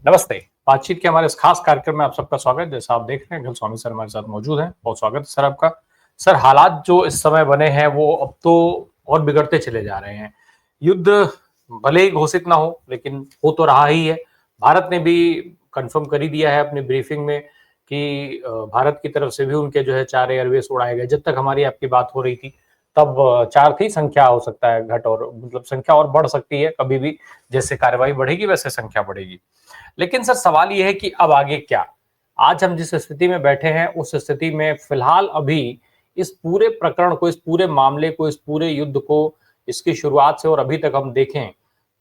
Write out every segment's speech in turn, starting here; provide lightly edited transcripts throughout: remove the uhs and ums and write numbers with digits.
नमस्ते। बातचीत के हमारे इस खास कार्यक्रम में आप सबका स्वागत है। जैसा आप देख रहे हैं, घलस्वामी सर हमारे साथ मौजूद हैं। बहुत स्वागत है सर आपका। सर, हालात जो इस समय बने हैं वो अब तो और बिगड़ते चले जा रहे हैं। युद्ध भले ही घोषित ना हो, लेकिन हो तो रहा ही है। भारत ने भी कन्फर्म कर ही दिया है अपनी ब्रीफिंग में कि भारत की तरफ से भी उनके जो है 4 एयरबेस उड़ाए गए। जब तक हमारी आपकी बात हो रही थी तब 4 थी, संख्या हो सकता है घट और मतलब संख्या और बढ़ सकती है कभी भी। जैसे कार्रवाई बढ़ेगी वैसे संख्या बढ़ेगी। लेकिन सर, सवाल ये है कि अब आगे क्या? आज हम जिस स्थिति में बैठे हैं उस स्थिति में फिलहाल अभी इस पूरे प्रकरण को, इस पूरे मामले को, इस पूरे युद्ध को, इसकी शुरुआत से और अभी तक हम देखें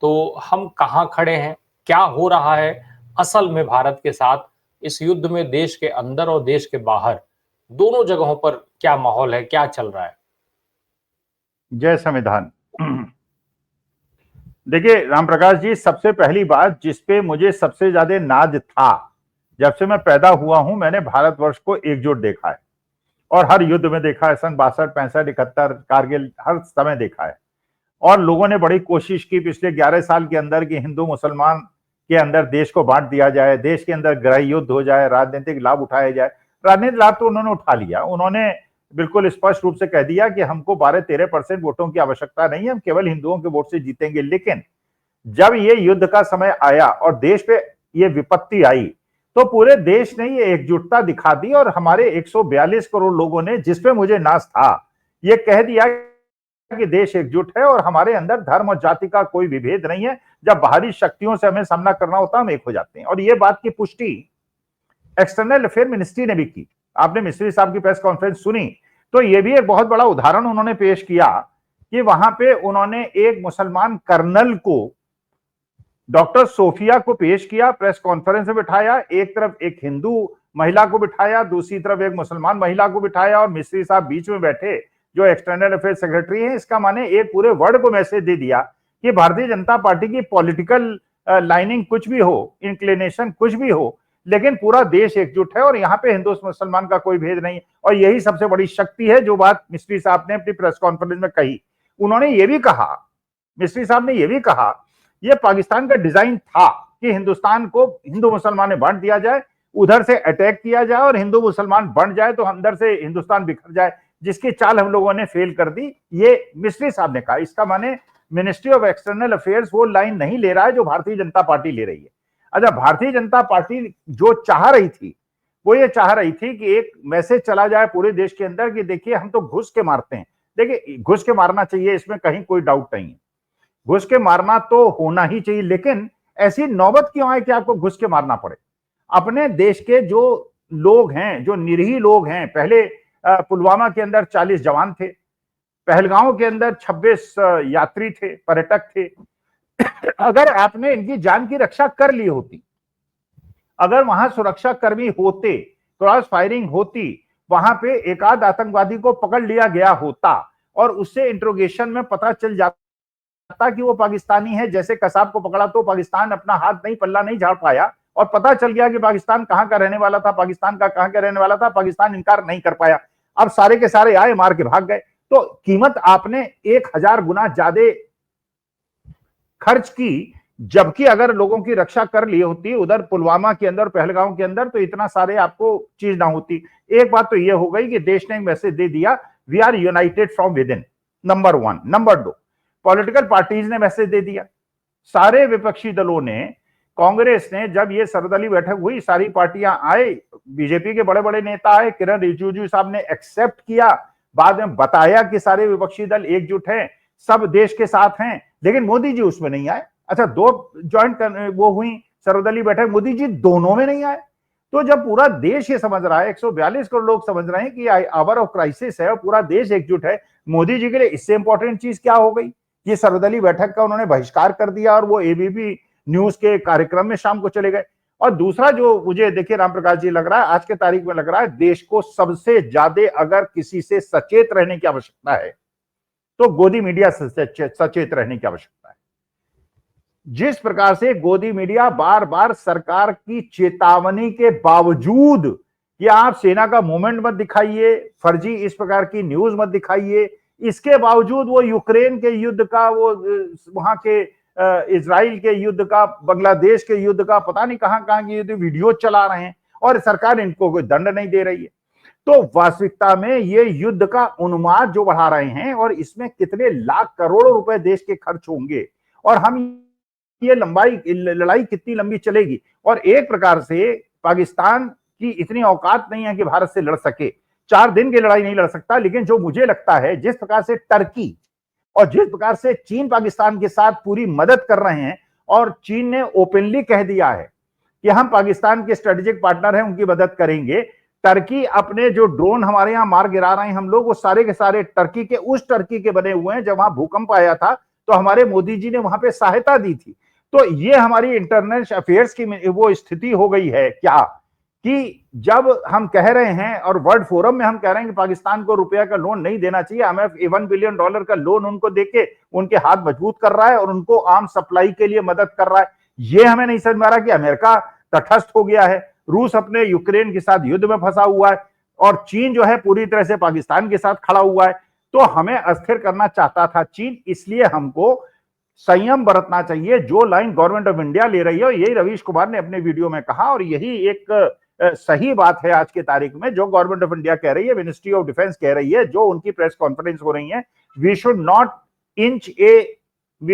तो हम कहां खड़े हैं? क्या हो रहा है असल में भारत के साथ इस युद्ध में? देश के अंदर और देश के बाहर दोनों जगहों पर क्या माहौल है, क्या चल रहा है? जय संविधान। देखिए राम प्रकाश जी, सबसे पहली बात जिस पे मुझे सबसे ज्यादा नाज था, जब से मैं पैदा हुआ हूं मैंने भारतवर्ष को एकजुट देखा है और हर युद्ध में देखा है। सन 62, 65, 71, कारगिल, हर समय देखा है। और लोगों ने बड़ी कोशिश की पिछले 11 साल के अंदर कि हिंदू मुसलमान के अंदर देश को बांट दिया जाए, देश के अंदर गृह युद्ध हो जाए, राजनीतिक लाभ उठाया जाए। राजनीतिक लाभ तो उन्होंने उठा लिया। उन्होंने बिल्कुल स्पष्ट रूप से कह दिया कि हमको 12-13% वोटों की आवश्यकता नहीं है, हम केवल हिंदुओं के वोट से जीतेंगे। लेकिन जब ये युद्ध का समय आया और देश पे ये विपत्ति आई तो पूरे देश ने ये एकजुटता दिखा दी और हमारे 142 करोड़ लोगों ने, जिसपे मुझे नाज था, ये कह दिया कि देश एकजुट है और हमारे अंदर धर्म और जाति का कोई विभेद नहीं है। जब बाहरी शक्तियों से हमें सामना करना होता है हम एक हो जाते हैं। और ये बात की पुष्टि एक्सटर्नल अफेयर मिनिस्ट्री ने भी की। आपने मिस्त्री साहब की प्रेस कॉन्फ्रेंस सुनी तो ये भी एक बहुत बड़ा उदाहरण उन्होंने पेश किया कि वहां पे उन्होंने एक मुसलमान कर्नल को, डॉक्टर सोफिया को पेश किया, प्रेस कॉन्फ्रेंस में बिठाया। एक तरफ एक हिंदू महिला को बिठाया, दूसरी तरफ एक मुसलमान महिला को बिठाया और मिस्त्री साहब बीच में बैठे जो एक्सटर्नल अफेयर सेक्रेटरी हैं। इसका माने एक पूरे वर्ल्ड को मैसेज दे दिया कि भारतीय जनता पार्टी की पॉलिटिकल लाइनिंग कुछ भी हो, इंक्लिनेशन कुछ भी हो, लेकिन पूरा देश एकजुट है और यहाँ पे हिंदू मुसलमान का कोई भेद नहीं। और यही सबसे बड़ी शक्ति है जो बात मिस्त्री साहब ने अपनी प्रेस कॉन्फ्रेंस में कही। उन्होंने ये भी कहा, मिस्त्री साहब ने ये भी कहा, ये पाकिस्तान का डिजाइन था कि हिंदुस्तान को हिंदू मुसलमान में बांट दिया जाए, उधर से अटैक किया जाए और हिंदू मुसलमान बंट जाए तो अंदर से हिंदुस्तान बिखर जाए, जिसकी चाल हम लोगों ने फेल कर दी। ये मिस्त्री साहब ने कहा। इसका माने मिनिस्ट्री ऑफ एक्सटर्नल अफेयर्स वो लाइन नहीं ले रहा है जो भारतीय जनता पार्टी ले रही है। अच्छा, भारतीय जनता पार्टी जो चाह रही थी वो ये चाह रही थी कि एक मैसेज चला जाए पूरे देश के अंदर कि देखिए हम तो घुस के मारते हैं। देखिए घुस के मारना चाहिए, इसमें कहीं कोई डाउट नहीं है, घुस के मारना तो होना ही चाहिए। लेकिन ऐसी नौबत क्यों आए कि आपको घुस के मारना पड़े? अपने देश के जो लोग हैं, जो निरीह लोग हैं, पहले पुलवामा के अंदर 40 जवान थे, पहलगांव के अंदर 26 यात्री थे, पर्यटक थे। अगर आपने इनकी जान की रक्षा कर ली होती, अगर वहां सुरक्षा कर्मी होते, क्रॉस फायरिंग होती, वहां पे एक आध आतंकवादी को पकड़ लिया गया होता और उससे इंट्रोगेशन में पता चल जाता कि वो पाकिस्तानी है। जैसे कसाब को पकड़ा तो पाकिस्तान अपना हाथ नहीं, पल्ला नहीं झाड़ पाया और पता चल गया कि पाकिस्तान कहां का रहने वाला था, पाकिस्तान का कहां का रहने वाला था, पाकिस्तान इनकार नहीं कर पाया। अब सारे के सारे आए, मार के भाग गए। तो कीमत आपने 1000 गुना ज्यादा खर्च की, जबकि अगर लोगों की रक्षा कर ली होती उधर पुलवामा के अंदर, पहलगांव के अंदर, तो इतना सारे आपको चीज ना होती। एक बात तो यह हो गई कि देश ने एक मैसेज दे दिया, we are united from within, number 1। Number 2, political parties ने मैसेज दे दिया। सारे विपक्षी दलों ने, कांग्रेस ने, जब ये सर्वदलीय बैठक हुई, सारी पार्टियां आए, बीजेपी के बड़े बड़े नेता आए, किरण रिजिजू साहब ने एक्सेप्ट किया, बाद में बताया कि सारे विपक्षी दल एकजुट हैं, सब देश के साथ हैं, लेकिन मोदी जी उसमें नहीं आए। अच्छा, 2 ज्वाइंट वो हुई सर्वदलीय बैठक, मोदी जी दोनों में नहीं आए। तो जब पूरा देश ये समझ रहा है, 142 करोड़ लोग समझ रहे हैं कि आवर ऑफ क्राइसिस है और पूरा देश एकजुट है, मोदी जी के लिए इससे इंपॉर्टेंट चीज क्या हो गई? ये सर्वदलीय बैठक का उन्होंने बहिष्कार कर दिया और वो एबीपी न्यूज के कार्यक्रम में शाम को चले गए। और दूसरा जो मुझे, देखिए राम प्रकाश जी, लग रहा है आज के तारीख में, लग रहा है देश को सबसे ज्यादा अगर किसी से सचेत रहने की आवश्यकता है तो गोदी मीडिया से सचेत रहने की आवश्यकता है। जिस प्रकार से गोदी मीडिया बार बार सरकार की चेतावनी के बावजूद कि आप सेना का मूवमेंट मत दिखाइए, फर्जी इस प्रकार की न्यूज मत दिखाइए, इसके बावजूद वो यूक्रेन के युद्ध का, वो वहां के इजराइल के युद्ध का, बांग्लादेश के युद्ध का, पता नहीं कहां कहां की युद्ध वीडियो चला रहे हैं और सरकार इनको कोई दंड नहीं दे रही है। तो वास्तविकता में ये युद्ध का उन्माद जो बढ़ा रहे हैं और इसमें कितने लाख करोड़ों रुपए देश के खर्च होंगे और हम ये लड़ाई कितनी लंबी चलेगी। और एक प्रकार से पाकिस्तान की इतनी औकात नहीं है कि भारत से लड़ सके, 4 दिन की लड़ाई नहीं लड़ सकता। लेकिन जो मुझे लगता है जिस प्रकार से टर्की और जिस प्रकार से चीन पाकिस्तान के साथ पूरी मदद कर रहे हैं और चीन ने ओपनली कह दिया है कि हम पाकिस्तान के स्ट्रेटेजिक पार्टनर हैं, उनकी मदद करेंगे। टर्की अपने जो ड्रोन हमारे यहां मार गिरा रहे हैं हम लोग, वो सारे के सारे टर्की के, उस टर्की के बने हुए हैं जब वहां भूकंप आया था तो हमारे मोदी जी ने वहां पे सहायता दी थी। तो ये हमारी इंटरनेशनल अफेयर्स की वो स्थिति हो गई है क्या कि जब हम कह रहे हैं और वर्ल्ड फोरम में हम कह रहे हैं कि पाकिस्तान को रुपया का लोन नहीं देना चाहिए, हमें $1 बिलियन का लोन उनको देके उनके हाथ मजबूत कर रहा है और उनको आर्म सप्लाई के लिए मदद कर रहा है। ये हमें नहीं समझ में आ रहा कि अमेरिका तटस्थ हो गया है, रूस अपने यूक्रेन के साथ युद्ध में फंसा हुआ है और चीन जो है पूरी तरह से पाकिस्तान के साथ खड़ा हुआ है। तो हमें अस्थिर करना चाहता था चीन, इसलिए हमको संयम बरतना चाहिए। जो लाइन गवर्नमेंट ऑफ इंडिया ले रही है, यही रवीश कुमार ने अपने वीडियो में कहा और यही एक सही बात है आज की तारीख में। जो गवर्नमेंट ऑफ इंडिया कह रही है, मिनिस्ट्री ऑफ डिफेंस कह रही है, जो उनकी प्रेस कॉन्फ्रेंस हो रही है, we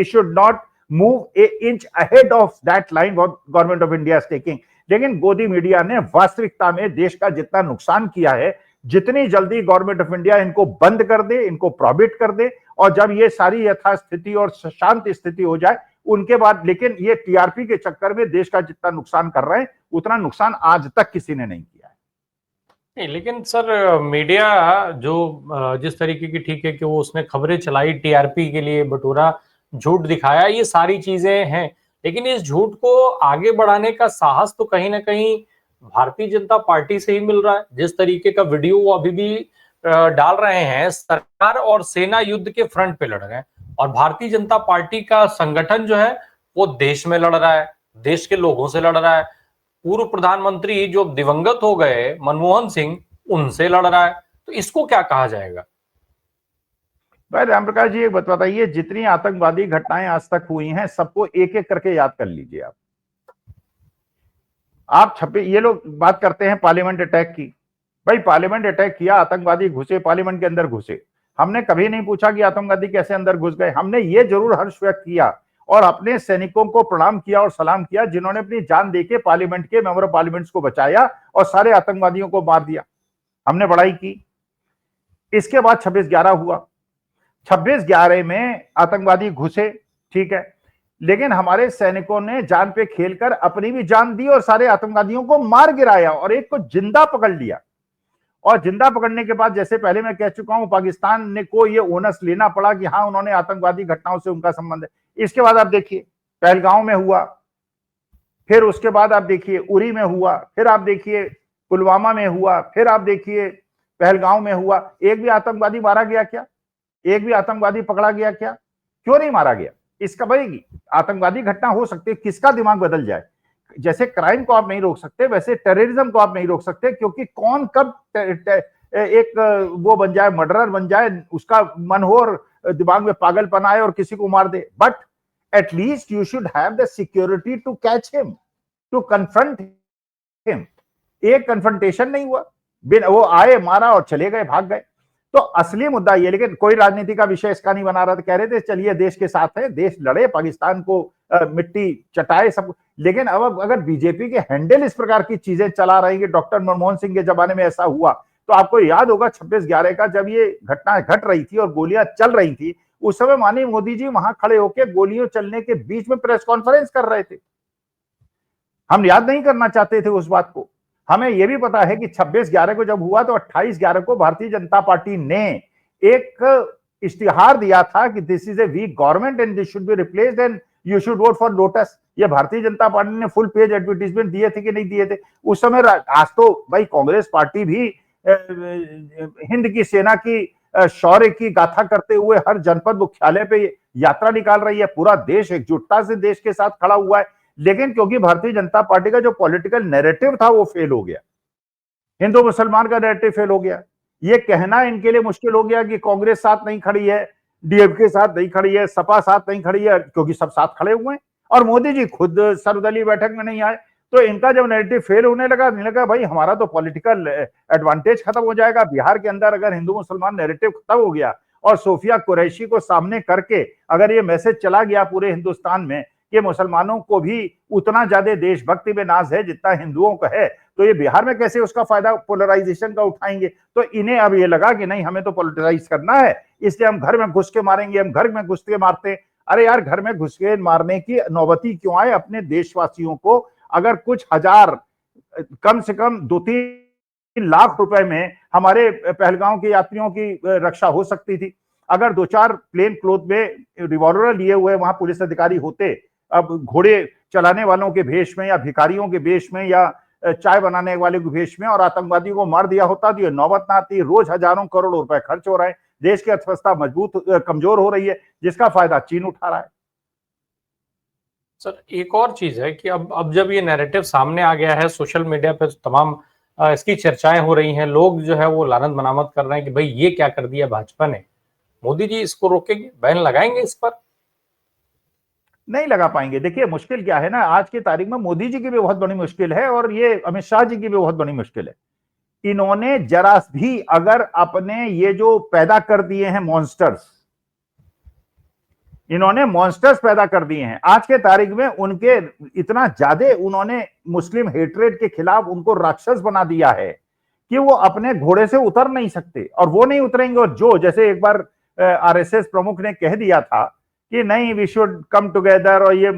should not move a inch ahead of that line what government of India is taking. लेकिन गोदी मीडिया ने वास्तविकता में देश का जितना नुकसान किया है, जितनी जल्दी गवर्नमेंट ऑफ इंडिया इनको बंद कर दे, इनको प्रोहिबिट कर दे और जब ये सारी यथास्थिति और शांत स्थिति हो जाए उनके बाद, लेकिन ये टीआरपी के चक्कर में देश का जितना नुकसान कर रहे हैं उतना नुकसान आज तक किसी ने नहीं किया है। नहीं, लेकिन सर मीडिया जो जिस तरीके की, ठीक है कि वो उसने खबरें चलाई टीआरपी के लिए, बटोरा, झूठ दिखाया, ये सारी चीजें हैं, लेकिन इस झूठ को आगे बढ़ाने का साहस तो कहीं ना कहीं भारतीय जनता पार्टी से ही मिल रहा है। जिस तरीके का वीडियो वो अभी भी डाल रहे हैं, सरकार और सेना युद्ध के फ्रंट पे लड़ रहे हैं और भारतीय जनता पार्टी का संगठन जो है वो देश में लड़ रहा है, देश के लोगों से लड़ रहा है। पूर्व प्रधानमंत्री जो दिवंगत हो गए मनमोहन सिंह, उनसे लड़ रहा है। तो इसको क्या कहा जाएगा? भाई रामप्रकाश जी, एक बात बताइए, जितनी आतंकवादी घटनाएं आज तक हुई हैं सबको एक एक करके याद कर लीजिए। आप छपे, ये लोग बात करते हैं पार्लियामेंट अटैक की। भाई पार्लियामेंट अटैक किया, आतंकवादी घुसे, पार्लियामेंट के अंदर घुसे, हमने कभी नहीं पूछा कि आतंकवादी कैसे अंदर घुस गए। हमने ये जरूर हर्ष व्यक्त किया और अपने सैनिकों को प्रणाम किया और सलाम किया जिन्होंने अपनी जान देके पार्लियामेंट के मेंबर ऑफ पार्लियामेंट को बचाया और सारे आतंकवादियों को मार दिया। हमने बड़ाई की। इसके बाद 26/11 हुआ। 26/11 में आतंकवादी घुसे, ठीक है, लेकिन हमारे सैनिकों ने जान पे खेलकर अपनी भी जान दी और सारे आतंकवादियों को मार गिराया और एक को जिंदा पकड़ लिया। और जिंदा पकड़ने के बाद, जैसे पहले मैं कह चुका हूं, पाकिस्तान ने को ये ओनस लेना पड़ा कि हाँ उन्होंने आतंकवादी घटनाओं से उनका संबंध है। इसके बाद आप देखिए पहलगांव में हुआ, फिर उसके बाद आप देखिए उरी में हुआ, फिर आप देखिए पुलवामा में हुआ, फिर आप देखिए पहलगांव में हुआ। एक भी आतंकवादी मारा गया क्या? एक भी आतंकवादी पकड़ा गया क्या? क्यों नहीं मारा गया? इसका भाई आतंकवादी घटना हो सकती है, किसका दिमाग बदल जाए। जैसे क्राइम को आप नहीं रोक सकते, वैसे टेररिज्म को आप नहीं रोक सकते, क्योंकि कौन कब एक वो बन जाए, मर्डरर बन जाए, उसका मन हो और दिमाग में पागलपन आए और किसी को मार दे। But at least you should have the security to catch him, to confront him. एक कन्फ्रंटेशन नहीं हुआ, वो आए, मारा और चले गए, भाग गए। तो असली मुद्दा ये, लेकिन कोई राजनीति का विषय इसका नहीं बना रहा था। कह रहे थे चलिए देश के साथ है, देश लड़े, पाकिस्तान को मिट्टी चटाए सब। लेकिन अब अगर बीजेपी के हैंडल इस प्रकार की चीजें चला रहेंगे, डॉक्टर मनमोहन सिंह के जमाने में ऐसा हुआ, तो आपको याद होगा 26/11 का जब ये घटना घट रही थी और गोलियां चल रही थी, उस समय माननीय मोदी जी वहां खड़े होकर गोलियों चलने के बीच में प्रेस कॉन्फ्रेंस कर रहे थे। हम याद नहीं करना चाहते थे उस बात को। हमें यह भी पता है कि 26/11 को जब हुआ तो 28/11 को भारतीय जनता पार्टी ने एक इश्तिहार दिया था कि this is a weak government and this should be replaced and you should vote for lotus. ये भारतीय जनता पार्टी ने फुल पेज एडवर्टीजमेंट दिए थे कि नहीं दिए थे उस समय? आज तो भाई कांग्रेस पार्टी भी हिंद की सेना की शौर्य की गाथा करते हुए हर जनपद मुख्यालय पे यात्रा निकाल रही है। पूरा देश एकजुटता से देश के साथ खड़ा हुआ है। लेकिन क्योंकि भारतीय जनता पार्टी का जो पॉलिटिकल नैरेटिव था वो फेल हो गया, हिंदू मुसलमान का नैरेटिव फेल हो गया। ये कहना इनके लिए मुश्किल हो गया कि कांग्रेस साथ नहीं खड़ी है, डीएमके साथ नहीं खड़ी है, सपा साथ नहीं खड़ी है, क्योंकि सब साथ खड़े हुए हैं और मोदी जी खुद सर्वदलीय बैठक में नहीं आए। तो इनका जब नैरेटिव फेल होने लगा, नहीं लगा भाई हमारा तो पॉलिटिकल एडवांटेज खत्म हो जाएगा। बिहार के अंदर अगर हिंदू मुसलमान नैरेटिव खत्म हो गया और सोफिया कुरैशी को सामने करके अगर ये मैसेज चला गया पूरे हिंदुस्तान में कि मुसलमानों को भी उतना ज्यादा देशभक्ति में नाज है जितना हिंदुओं का है, तो ये बिहार में कैसे उसका फायदा पोलराइजेशन का उठाएंगे। तो इन्हें अब ये लगा कि नहीं, हमें तो पोलराइज करना है, इसलिए हम घर में घुस के मारेंगे, हम घर में घुस के मारते हैं। अरे यार, घर में घुस के मारने की नौबती क्यों आए? अपने देशवासियों को अगर कुछ हजार, कम से कम 2-3 लाख रुपए में हमारे पहलगांव के यात्रियों की रक्षा हो सकती थी। अगर 2-4 प्लेन क्लोथ में रिवॉल्वर लिए हुए वहां पुलिस अधिकारी होते, अब घोड़े चलाने वालों के भेष में या भिखारियों के भेष में या चाय बनाने वाले के भेष में, और आतंकवादियों को मार दिया होता तो ये नौबत ना आती। रोज हजारों करोड़ रुपए खर्च हो रहे हैं, देश की अर्थव्यवस्था मजबूत कमजोर हो रही है, जिसका फायदा चीन उठा रहा है। सर एक और चीज है कि अब जब ये नैरेटिव सामने आ गया है, सोशल मीडिया पे तमाम इसकी चर्चाएं हो रही हैं, लोग जो है वो लानत मनामत कर रहे हैं कि भाई ये क्या कर दिया भाजपा ने। मोदी जी इसको रोकेंगे, बैन लगाएंगे इस पर? नहीं लगा पाएंगे। देखिए मुश्किल क्या है ना, आज की तारीख में मोदी जी की भी बहुत बड़ी मुश्किल है और ये अमित शाह जी की भी बहुत बड़ी मुश्किल है। इन्होंने जरा भी अगर अपने ये जो पैदा कर दिए हैं मॉन्स्टर्स, इन्होंने मॉन्स्टर्स पैदा कर दिए हैं आज के तारीख में, उनके इतना ज्यादा उन्होंने मुस्लिम हेट्रेड के खिलाफ उनको राक्षस बना दिया है कि वो अपने घोड़े से उतर नहीं सकते और वो नहीं उतरेंगे। और जो जैसे एक बार आरएसएस प्रमुख ने कह दिया था कि नहीं वी शुड कम टुगेदर, और ये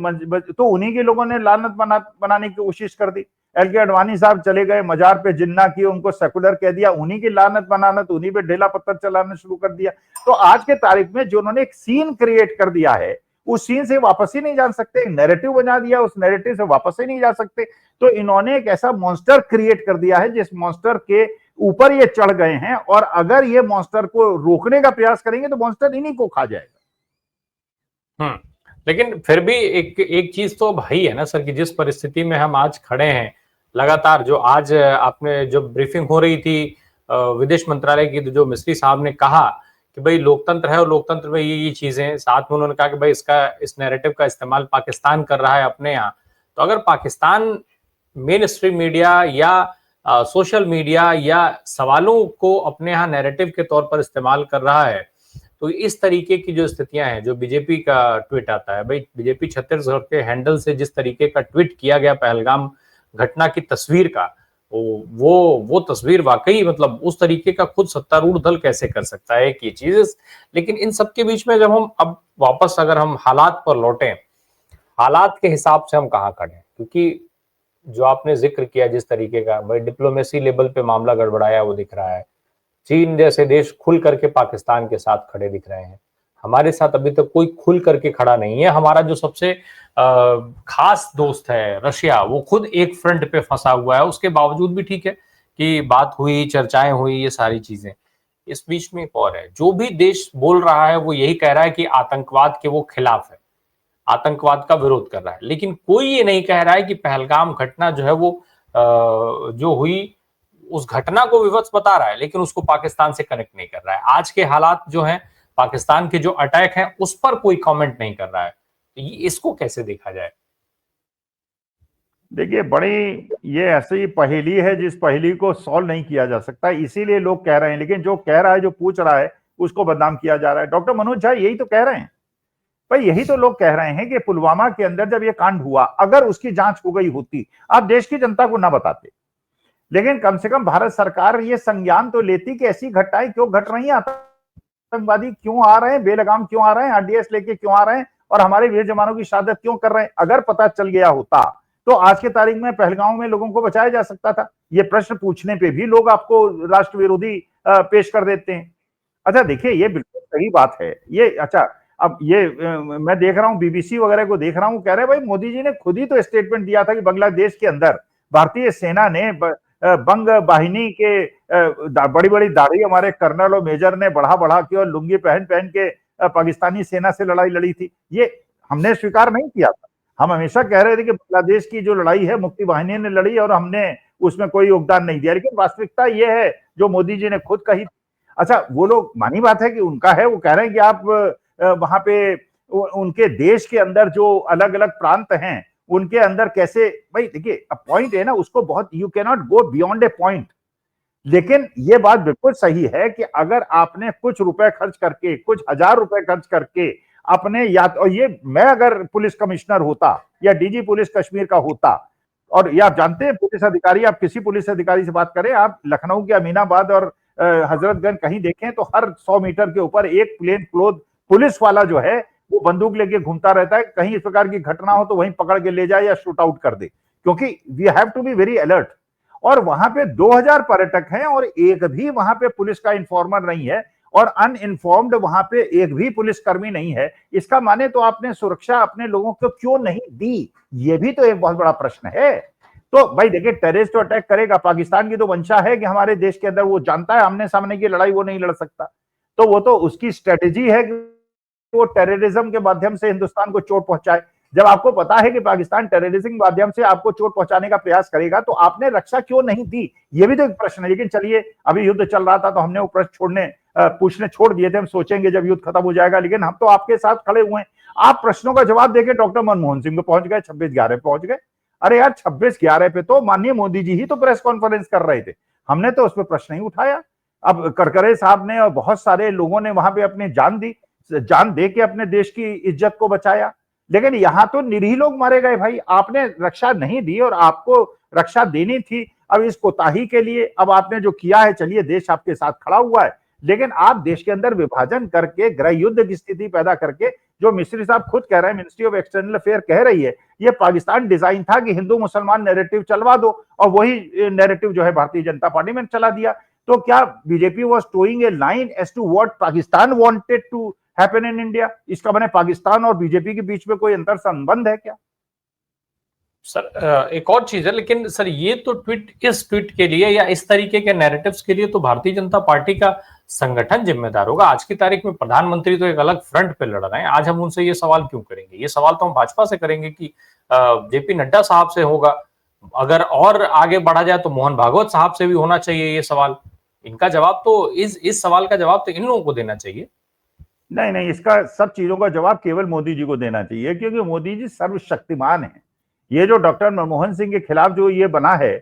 तो उन्हीं के लोगों ने लानत बनाने की कोशिश कर दी। एल.के. आडवाणी साहब चले गए, मजार पे जिन्ना की, उनको सेकुलर कह दिया, उन्हीं की लानत बनानत, उन्हीं पे ढेला पत्थर चलाना शुरू कर दिया। तो आज के तारीख में जो उन्होंने एक सीन क्रिएट कर दिया है, उस सीन से वापस ही नहीं जा सकते। एक नैरेटिव बना दिया, उस नैरेटिव से वापस ही नहीं जा सकते। तो इन्होंने एक ऐसा मॉन्स्टर क्रिएट कर दिया है जिस मॉन्स्टर के ऊपर ये चढ़ गए हैं, और अगर ये मॉन्स्टर को रोकने का प्रयास करेंगे तो मॉन्स्टर इन्हीं को खा जाएगा। लेकिन फिर भी एक चीज तो भाई है ना सर, कि जिस परिस्थिति में हम आज खड़े हैं, लगातार जो आज आपने जो ब्रीफिंग हो रही थी विदेश मंत्रालय की, जो मिस्री साहब ने कहा कि भाई लोकतंत्र है और लोकतंत्र में ये चीजें, साथ में उन्होंने कहा कि भाई इस नैरेटिव का इस्तेमाल पाकिस्तान कर रहा है अपने यहाँ। तो अगर पाकिस्तान मेन स्ट्रीम मीडिया या सोशल मीडिया या सवालों को अपने यहाँ नैरेटिव के तौर पर इस्तेमाल कर रहा है, तो इस तरीके की जो स्थितियां हैं, जो बीजेपी का ट्वीट आता है, भाई बीजेपी छत्तीसगढ़ के हैंडल से जिस तरीके का ट्वीट किया गया पहलगाम घटना की तस्वीर का, वो तस्वीर वाकई मतलब उस तरीके का खुद सत्तारूढ़ दल कैसे कर सकता है कि चीज। लेकिन इन सब के बीच में जब हम अब वापस अगर हम हालात पर लौटें, हालात के हिसाब से हम कहाँ खड़े हैं, क्योंकि जो आपने जिक्र किया जिस तरीके का, भाई डिप्लोमेसी लेवल पे मामला गड़बड़ाया वो दिख रहा है। चीन जैसे देश खुल करके पाकिस्तान के साथ खड़े दिख रहे हैं, हमारे साथ अभी तक कोई खुल करके खड़ा नहीं है। हमारा जो सबसे खास दोस्त है रशिया, वो खुद एक फ्रंट पे फंसा हुआ है। उसके बावजूद भी ठीक है कि बात हुई, चर्चाएं हुई, ये सारी चीजें। इस बीच में एक और है, जो भी देश बोल रहा है वो यही कह रहा है कि आतंकवाद के वो खिलाफ है, आतंकवाद का विरोध कर रहा है, लेकिन कोई ये नहीं कह रहा है कि पहलगाम घटना जो है वो जो हुई उस घटना को विवश बता रहा है, लेकिन उसको पाकिस्तान से कनेक्ट नहीं कर रहा है। आज के हालात जो हैं, पाकिस्तान के जो अटैक हैं, उस पर कोई कमेंट नहीं कर रहा है। तो इसको कैसे देखा जाए? देखिए बड़ी ये ऐसी पहेली है जिस पहेली को सॉल्व नहीं किया जा सकता, इसीलिए लोग कह रहे हैं। लेकिन जो कह रहा है, जो पूछ रहा है, उसको बदनाम किया जा रहा है। डॉक्टर मनोज झा यही तो कह रहे हैं भाई, यही तो लोग कह रहे हैं कि पुलवामा के अंदर जब ये कांड हुआ, अगर उसकी जांच हो गई होती, आप देश की जनता को ना बताते, लेकिन कम से कम भारत सरकार ये संज्ञान तो लेती कि ऐसी घटनाएं क्यों घट रही हैं, आतंकवादी क्यों आ रहे हैं, बेलगाम क्यों आ रहे हैं, आरडीएस लेके क्यों आ रहे हैं, और हमारे वीर जवानों की शहादत क्यों कर रहे हैं। अगर पता चल गया होता तो आज के तारीख में पहलगाम में लोगों को बचाया जा सकता था। ये प्रश्न पूछने पे भी लोग आपको राष्ट्र विरोधी पेश कर देते हैं। अच्छा देखिए, ये बिल्कुल सही बात है ये। अच्छा अब ये मैं देख रहा हूँ, बीबीसी वगैरह को देख रहा हूँ, कह रहे हैं भाई मोदी जी ने खुद ही तो स्टेटमेंट दिया था कि बांग्लादेश के अंदर भारतीय सेना ने बंग वाहिनी के बड़ी बड़ी दाढ़ी हमारे कर्नल और मेजर ने बढ़ा बढ़ा के और लुंगी पहन पहन के पाकिस्तानी सेना से लड़ाई लड़ी थी। ये हमने स्वीकार नहीं किया था। हम हमेशा कह रहे थे कि बांग्लादेश की जो लड़ाई है मुक्ति वाहिनी ने लड़ी और हमने उसमें कोई योगदान नहीं दिया। लेकिन वास्तविकता ये है जो मोदी जी ने खुद कही। अच्छा, वो लोग, मानी बात है कि उनका है, वो कह रहे हैं कि आप वहां पे उनके देश के अंदर जो अलग अलग प्रांत हैं उनके अंदर कैसे, भाई देखिए पॉइंट है ना, उसको बहुत, you can not go beyond A point. लेकिन ये बात बिल्कुल सही है कि अगर आपने कुछ रुपए खर्च करके, कुछ हजार रुपए खर्च करके अपने, या और ये मैं अगर पुलिस कमिश्नर होता या डीजी पुलिस कश्मीर का होता, और ये आप जानते हैं पुलिस अधिकारी, आप किसी पुलिस अधिकारी से बात करें, आप लखनऊ के अमीनाबाद और हजरतगंज कहीं देखें तो हर 100 मीटर के ऊपर एक प्लेन क्लोथ पुलिस वाला जो है वो बंदूक लेके घूमता रहता है, कहीं इस प्रकार की घटना हो तो वहीं पकड़ के ले जाए या शूट आउट कर दे, क्योंकि we have to be very alert. और वहां पे 2000 पर्यटक हैं और एक भी वहां पे पुलिस का इन्फॉर्मर नहीं है, और अनइन्फॉर्म्ड वहां पे एक भी पुलिसकर्मी नहीं है। इसका माने तो आपने सुरक्षा अपने लोगों को क्यों नहीं दी, ये भी तो एक बहुत बड़ा प्रश्न है। तो भाई देखिए, टेररिस्ट तो अटैक करेगा, पाकिस्तान की तो मंशा है कि हमारे देश के अंदर, वो जानता है आमने सामने की लड़ाई वो नहीं लड़ सकता, तो वो तो उसकी स्ट्रेटेजी है कि वो टेररिज्म के माध्यम से हिंदुस्तान को चोट पहुंचाए। जब आपको पता है कि पाकिस्तान टेररिज्म के माध्यम से आपको चोट पहुंचाने का प्रयास करेगा, तो आपने रक्षा क्यों नहीं दी, ये भी तो एक प्रश्न है। लेकिन चलिए, अभी युद्ध चल रहा था तो हमने वो प्रश्न पूछने छोड़ दिए थे, हम सोचेंगे जब युद्ध खत्म हो जाएगा, लेकिन हम तो आपके साथ खड़े हुए हैं। आप प्रश्नों का जवाब देके डॉक्टर मनमोहन सिंह पे पहुंच गए, 26/11 पहुंच गए। अरे यार, 26/11 पे तो माननीय मोदी जी ही तो प्रेस कॉन्फ्रेंस कर रहे थे, हमने तो उस पर प्रश्न नहीं उठाया। अब करकरे साहब ने और बहुत सारे लोगों ने वहां पे अपनी जान दी, जान दे के अपने देश की इज्जत को बचाया, लेकिन यहां तो निरीह लोग मारे गए। भाई आपने रक्षा नहीं दी और आपको रक्षा देनी थी। अब इस कोताही के लिए अब आपने जो किया है, चलिए देश आपके साथ खड़ा हुआ है, लेकिन आप देश के अंदर विभाजन करके, गृह युद्ध की स्थिति पैदा करके, जो मिस्त्री साहब खुद कह रहे हैं, मिनिस्ट्री ऑफ एक्सटर्नल अफेयर कह रही है, ये पाकिस्तान डिजाइन था कि हिंदू मुसलमान नैरेटिव चलवा दो, और वही नैरेटिव जो है भारतीय जनता पार्टी में चला दिया। तो क्या BJP was toeing a line as to what Pakistan wanted to happen in India? इसका माने पाकिस्तान और बीजेपी के बीच में कोई अंतर संबंध है क्या? सर एक और चीज है, लेकिन सर ये तो इस ट्वीट के लिए या इस तरीके के नैरेटिव्स के लिए तो भारतीय जनता पार्टी का संगठन जिम्मेदार होगा। आज की तारीख में प्रधानमंत्री तो एक अलग फ्रंट पे लड़ रहे हैं, आज हम उनसे ये सवाल क्यों करेंगे? ये सवाल तो हम भाजपा से करेंगे कि जेपी नड्डा साहब से होगा। अगर और आगे बढ़ा जाए तो मोहन भागवत साहब से भी होना चाहिए ये सवाल। इनका जवाब तो इस सवाल का जवाब तो इन लोगों को देना चाहिए। नहीं नहीं, इसका सब चीजों का जवाब केवल मोदी जी को देना चाहिए, क्योंकि मोदी जी सर्वशक्तिमान है। ये जो डॉक्टर मनमोहन सिंह के खिलाफ जो ये बना है,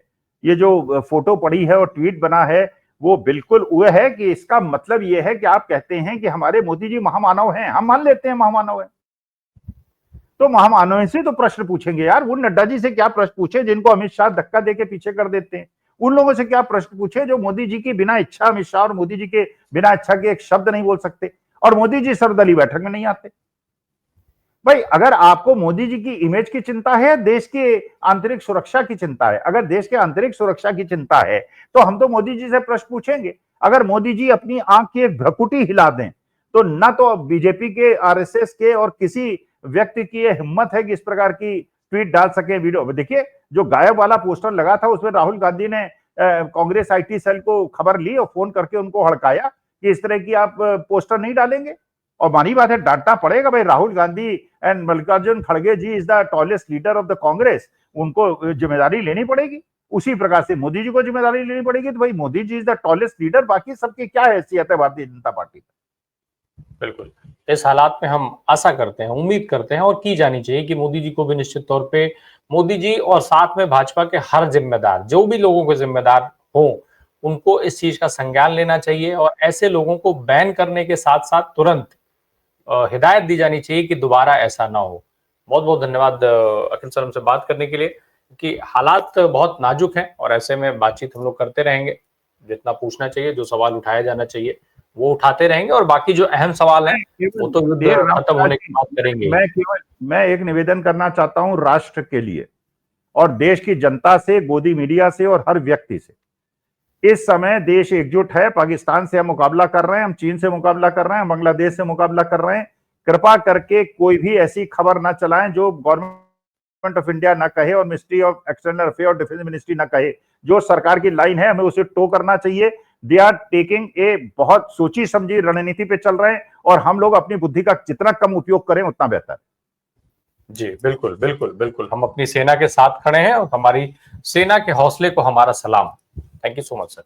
ये जो फोटो पड़ी है और ट्वीट बना है, वो बिल्कुल वो है कि इसका मतलब ये है कि आप कहते हैं कि हमारे मोदी जी महामानव हैं, हम मान लेते हैं महामानव है, तो महामानव से तो प्रश्न पूछेंगे यार। वो नड्डा जी से क्या प्रश्न पूछे जिनको अमित शाह धक्का देके पीछे कर देते हैं? उन लोगों से क्या प्रश्न पूछे जो मोदी जी की बिना इच्छा, अमित शाह और मोदी जी के बिना इच्छा के एक शब्द नहीं बोल सकते, और मोदी जी सर्वदलीय बैठक में नहीं आते। भाई अगर आपको मोदी जी की इमेज की चिंता है, देश की आंतरिक सुरक्षा की चिंता है, अगर देश के आंतरिक सुरक्षा की चिंता है तो हम तो मोदी जी से प्रश्न पूछेंगे। अगर मोदी जी अपनी आंख की एक भ्रकुटी हिला दें तो ना तो बीजेपी के, आरएसएस के और किसी व्यक्ति की यह हिम्मत है कि इस प्रकार की ट्वीट डाल सके, वीडियो। देखिए, जो गायब वाला पोस्टर लगा था उसमें राहुल गांधी ने कांग्रेस आईटी सेल को खबर ली और फोन करके उनको हड़काया कि इस तरह की आप पोस्टर नहीं डालेंगे। और मानी बात है, डांटना पड़ेगा। भाई राहुल गांधी एंड मल्लिकार्जुन खड़गे ji is the tallest leader of the Congress, उनको जिम्मेदारी लेनी पड़ेगी। उसी प्रकार से मोदी जी को जिम्मेदारी लेनी पड़ेगी। तो भाई Modi ji is the tallest leader, बाकी सबकी क्या हैसियत है भारतीय जनता पार्टी? बिल्कुल, इस हालात में हम आशा करते हैं, उम्मीद करते हैं और की जानी चाहिए कि मोदी जी को भी निश्चित तौर पे, मोदी जी और साथ में भाजपा के हर जिम्मेदार, जो भी लोगों के जिम्मेदार हो, उनको इस चीज का संज्ञान लेना चाहिए और ऐसे लोगों को बैन करने के साथ साथ तुरंत हिदायत दी जानी चाहिए कि दोबारा ऐसा ना हो। बहुत बहुत धन्यवाद अखिल सर हमसे बात करने के लिए, कि हालात बहुत नाजुक हैं और ऐसे में बातचीत हम लोग करते रहेंगे। जितना पूछना चाहिए, जो सवाल उठाया जाना चाहिए वो उठाते रहेंगे, और बाकी जो अहम सवाल हैं वो तो युद्ध खत्म होने की बात करेंगे। मैं एक निवेदन करना चाहता हूं राष्ट्र के लिए और देश की जनता से, गोदी मीडिया से और हर व्यक्ति से। इस समय देश एकजुट है। पाकिस्तान से हम मुकाबला कर रहे हैं, हम चीन से मुकाबला कर रहे हैं, बांग्लादेश से मुकाबला कर रहे हैं। कृपा करके कोई भी ऐसी खबर ना चलाएं जो गवर्नमेंट ऑफ इंडिया ना कहे और मिनिस्ट्री ऑफ एक्सटर्नल अफेयर और डिफेंस मिनिस्ट्री ना कहे। जो सरकार की लाइन है हमें उसे टो करना चाहिए। दे आर टेकिंग ए बहुत सोची समझी रणनीति पे चल रहे हैं और हम लोग अपनी बुद्धि का जितना कम उपयोग करें उतना बेहतर। जी बिल्कुल बिल्कुल बिल्कुल, हम अपनी सेना के साथ खड़े हैं और हमारी सेना के हौसले को हमारा सलाम। Thank you so much sir.